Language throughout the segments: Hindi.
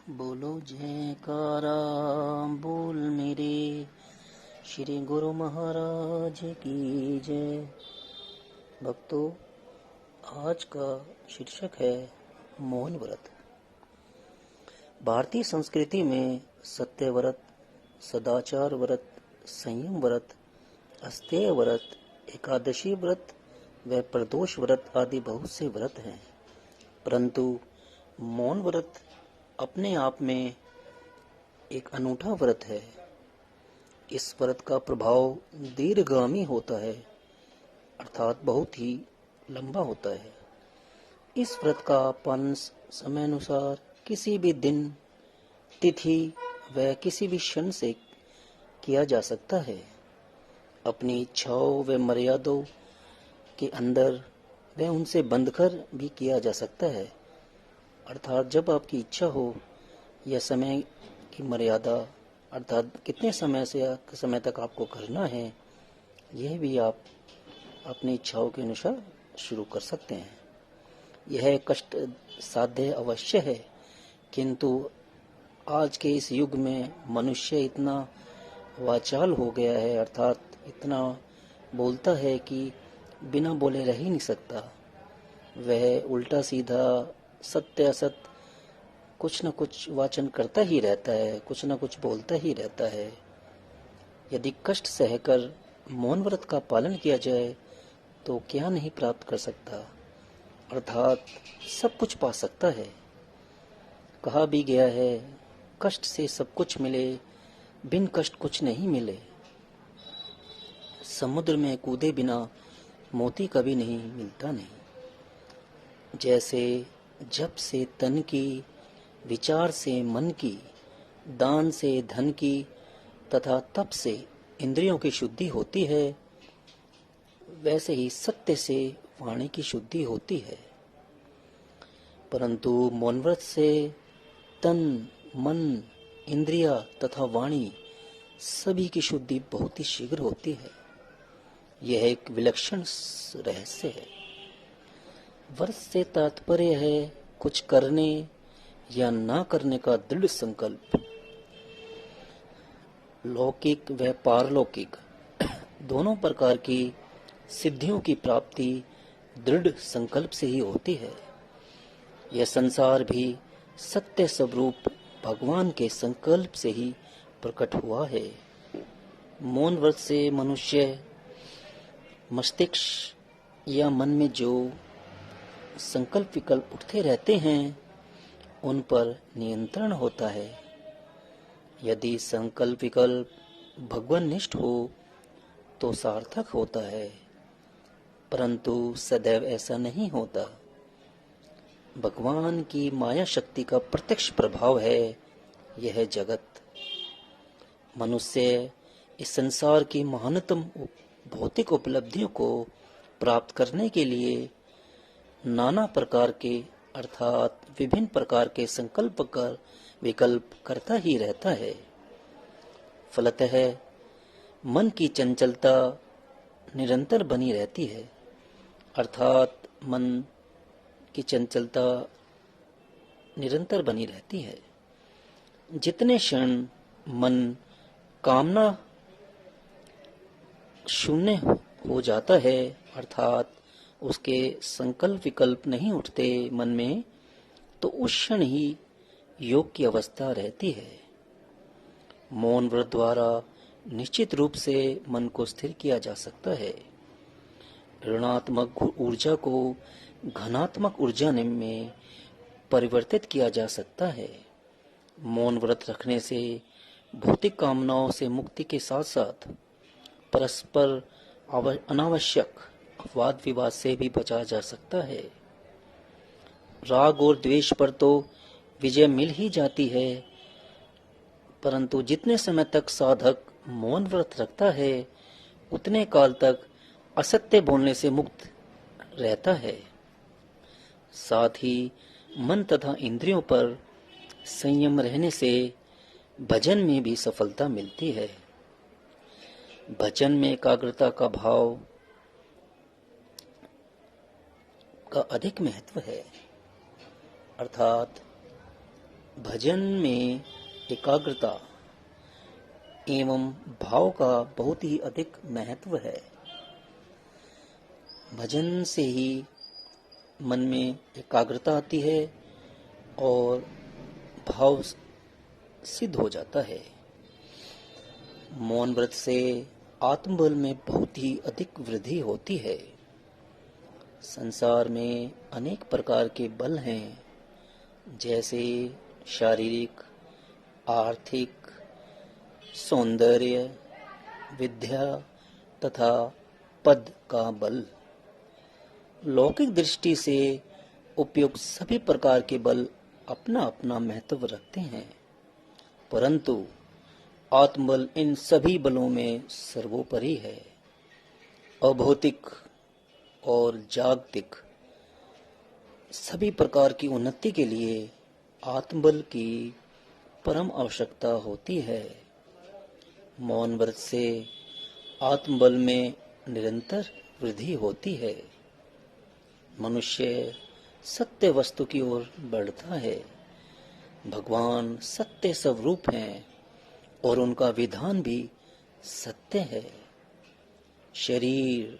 बोलो जयकारा बोल मेरे श्री गुरु महाराज की जय। भक्तों, आज का शीर्षक है मौन व्रत। भारतीय संस्कृति में सत्य व्रत, सदाचार व्रत, संयम व्रत, अस्तेय व्रत, एकादशी व्रत व प्रदोष व्रत आदि बहुत से व्रत हैं, परंतु मौन व्रत अपने आप में एक अनूठा व्रत है। इस व्रत का प्रभाव दीर्घगामी होता है, अर्थात बहुत ही लंबा होता है। इस व्रत का पालन समय अनुसार किसी भी दिन, तिथि व किसी भी क्षण से किया जा सकता है। अपनी इच्छाओं व मर्यादाओं के अंदर व उनसे बंधकर भी किया जा सकता है, अर्थात जब आपकी इच्छा हो या समय की मर्यादा, अर्थात कितने समय तक आपको करना है, यह भी आप अपनी इच्छाओं के अनुसार शुरू कर सकते हैं। यह कष्ट साध्य अवश्य है, किंतु आज के इस युग में मनुष्य इतना वाचाल हो गया है, अर्थात इतना बोलता है कि बिना बोले रह ही नहीं सकता। वह उल्टा सीधा, सत्य असत कुछ न कुछ वाचन करता ही रहता है, कुछ न कुछ बोलता ही रहता है। यदि कष्ट सहकर मौन व्रत का पालन किया जाए तो क्या नहीं प्राप्त कर सकता, अर्थात सब कुछ पा सकता है। कहा भी गया है, कष्ट से सब कुछ मिले, बिन कष्ट कुछ नहीं मिले। समुद्र में कूदे बिना मोती कभी नहीं मिलता नहीं। जैसे जप से तन की, विचार से मन की, दान से धन की तथा तप से इंद्रियों की शुद्धि होती है, वैसे ही सत्य से वाणी की शुद्धि होती है। परंतु मौन व्रत से तन, मन, इंद्रिया तथा वाणी सभी की शुद्धि बहुत ही शीघ्र होती है। यह एक विलक्षण रहस्य है। व्रत से तात्पर्य है कुछ करने या ना करने का दृढ़ संकल्प। लौकिक व पारलौकिक दोनों प्रकार की सिद्धियों की प्राप्ति दृढ़ संकल्प से ही होती है। यह संसार भी सत्य स्वरूप भगवान के संकल्प से ही प्रकट हुआ है। मौन व्रत से मनुष्य मस्तिष्क या मन में जो संकल्प विकल्प उठते रहते हैं, उन पर नियंत्रण होता है। यदि संकल्प विकल्प भगवाननिष्ठ हो तो सार्थक होता है, परंतु सदैव ऐसा नहीं होता। भगवान की माया शक्ति का प्रत्यक्ष प्रभाव है यह जगत। मनुष्य इस संसार की महानतम भौतिक उपलब्धियों को प्राप्त करने के लिए नाना प्रकार के, अर्थात विभिन्न प्रकार के संकल्प कर विकल्प करता ही रहता है। फलतः मन की चंचलता निरंतर बनी रहती है, अर्थात मन की चंचलता निरंतर बनी रहती है। जितने क्षण मन कामना शून्य हो जाता है, अर्थात उसके संकल्प विकल्प नहीं उठते मन में, तो उस क्षण ही योग की अवस्था रहती है। मौन व्रत द्वारा निश्चित रूप से मन को स्थिर किया जा सकता है। ऋणात्मक ऊर्जा को घनात्मक ऊर्जा में परिवर्तित किया जा सकता है। मौन व्रत रखने से भौतिक कामनाओं से मुक्ति के साथ साथ परस्पर अनावश्यक वाद विवाद से भी बचा जा सकता है। राग और द्वेष पर तो विजय मिल ही जाती है, परंतु जितने समय तक साधक मौन व्रत रखता है, उतने काल तक असत्य बोलने से मुक्त रहता है। साथ ही मन तथा इंद्रियों पर संयम रहने से भजन में भी सफलता मिलती है। भजन में एकाग्रता का भाव का अधिक महत्व है, अर्थात भजन में एकाग्रता एवं भाव का बहुत ही अधिक महत्व है। भजन से ही मन में एकाग्रता आती है और भाव सिद्ध हो जाता है। मौन व्रत से आत्मबल में बहुत ही अधिक वृद्धि होती है। संसार में अनेक प्रकार के बल हैं, जैसे शारीरिक, आर्थिक, सौंदर्य, विद्या तथा पद का बल। लौकिक दृष्टि से उपयुक्त सभी प्रकार के बल अपना अपना महत्व रखते हैं, परंतु आत्मबल इन सभी बलों में सर्वोपरि है। अभौतिक और जागतिक सभी प्रकार की उन्नति के लिए आत्मबल की परम आवश्यकता होती है। मौन व्रत से आत्मबल में निरंतर वृद्धि होती है। मनुष्य सत्य वस्तु की ओर बढ़ता है। भगवान सत्य स्वरूप हैं और उनका विधान भी सत्य है। शरीर,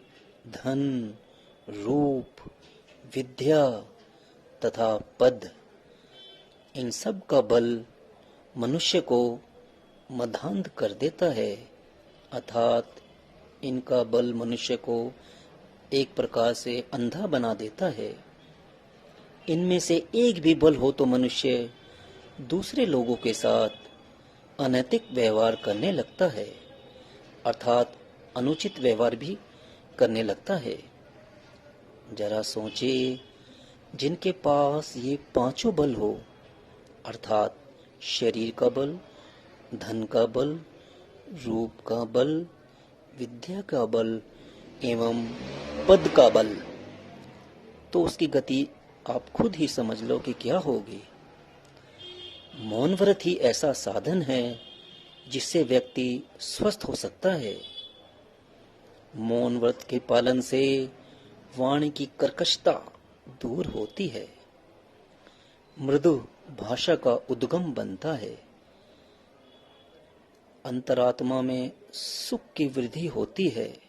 धन, रूप, विद्या तथा पद, इन सब का बल मनुष्य को मदान्ध कर देता है, अर्थात इनका बल मनुष्य को एक प्रकार से अंधा बना देता है। इनमें से एक भी बल हो तो मनुष्य दूसरे लोगों के साथ अनैतिक व्यवहार करने लगता है, अर्थात अनुचित व्यवहार भी करने लगता है। जरा सोचे, जिनके पास ये पांचों बल हो, अर्थात शरीर का बल, धन का बल, रूप का बल, विद्या का बल एवं पद का बल, तो उसकी गति आप खुद ही समझ लो कि क्या होगी। मौन व्रत ही ऐसा साधन है जिससे व्यक्ति स्वस्थ हो सकता है। मौन व्रत के पालन से वाणी की कर्कशता दूर होती है, मृदु भाषा का उद्गम बनता है, अंतरात्मा में सुख की वृद्धि होती है,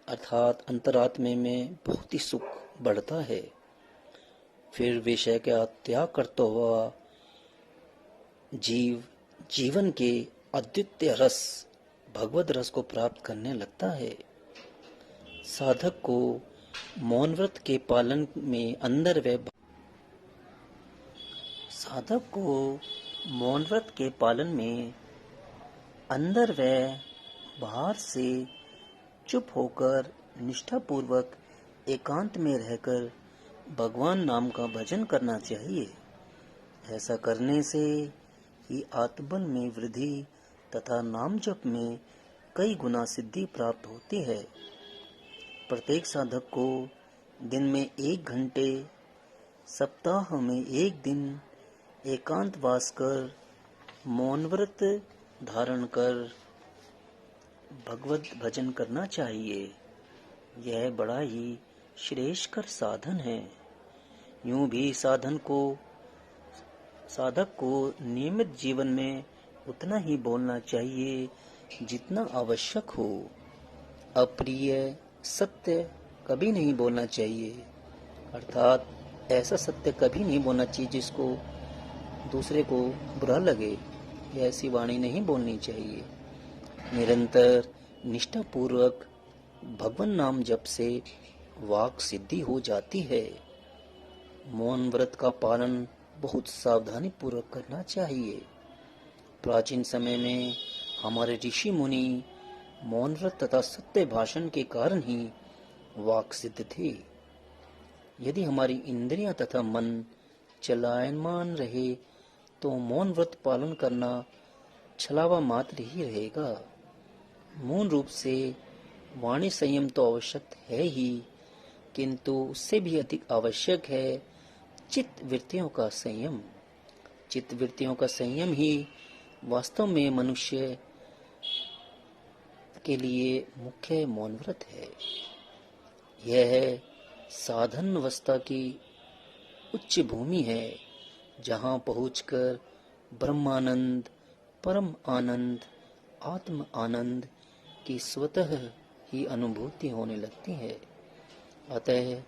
अर्थात अंतरात्मे में बहुत ही सुख बढ़ता है। फिर विषय का त्याग करता हुआ जीव जीवन के अद्वितीय रस, भगवद रस को प्राप्त करने लगता है। साधक को मौन व्रत के पालन में अंदर व बाहर से चुप होकर निष्ठापूर्वक एकांत में रहकर भगवान नाम का भजन करना चाहिए। ऐसा करने से ही आत्मबल में वृद्धि तथा नाम जप में कई गुना सिद्धि प्राप्त होती है। प्रत्येक साधक को दिन में 1 घंटे, सप्ताह में 1 दिन एकांत वास कर मौन व्रत धारण कर भगवत भजन करना चाहिए। यह बड़ा ही श्रेष्ठकर साधन है। यूं भी साधक को नियमित जीवन में उतना ही बोलना चाहिए जितना आवश्यक हो। अप्रिय सत्य कभी नहीं बोलना चाहिए, अर्थात ऐसा सत्य कभी नहीं बोलना चाहिए जिसको दूसरे को बुरा लगे। ऐसी वाणी नहीं बोलनी चाहिए। निरंतर निष्ठापूर्वक भगवान नाम जप से वाक सिद्धि हो जाती है। मौन व्रत का पालन बहुत सावधानी पूर्वक करना चाहिए। प्राचीन समय में हमारे ऋषि मुनि मौन व्रत तथा सत्य भाषण के कारण ही वाक सिद्ध थे। यदि हमारी इंद्रियां तथा मन चलायमान रहे तो मौन व्रत पालन करना छलावा मात्र ही रहेगा। मूल रूप से वाणी संयम तो आवश्यक है ही, किंतु उससे भी अधिक आवश्यक है चित्त वृत्तियों का संयम। चित्त वृत्तियों का संयम ही वास्तव में मनुष्य के लिए मुख्य मौन व्रत है। यह साधन अवस्था की उच्च भूमि है जहाँ पहुंचकर ब्रह्मानंद, परम आनंद, आत्म आनंद की स्वतः ही अनुभूति होने लगती है। अतः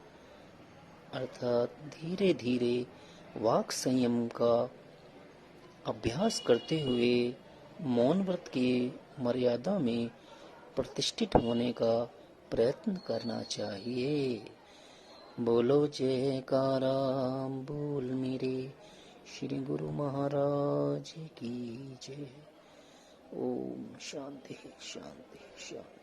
अर्थात धीरे धीरे वाक संयम का अभ्यास करते हुए मौन व्रत की मर्यादा में प्रतिष्ठित होने का प्रयत्न करना चाहिए। बोलो जयकारा बोल मेरे श्री गुरु महाराज की जय। ओम शांति शांति शांति।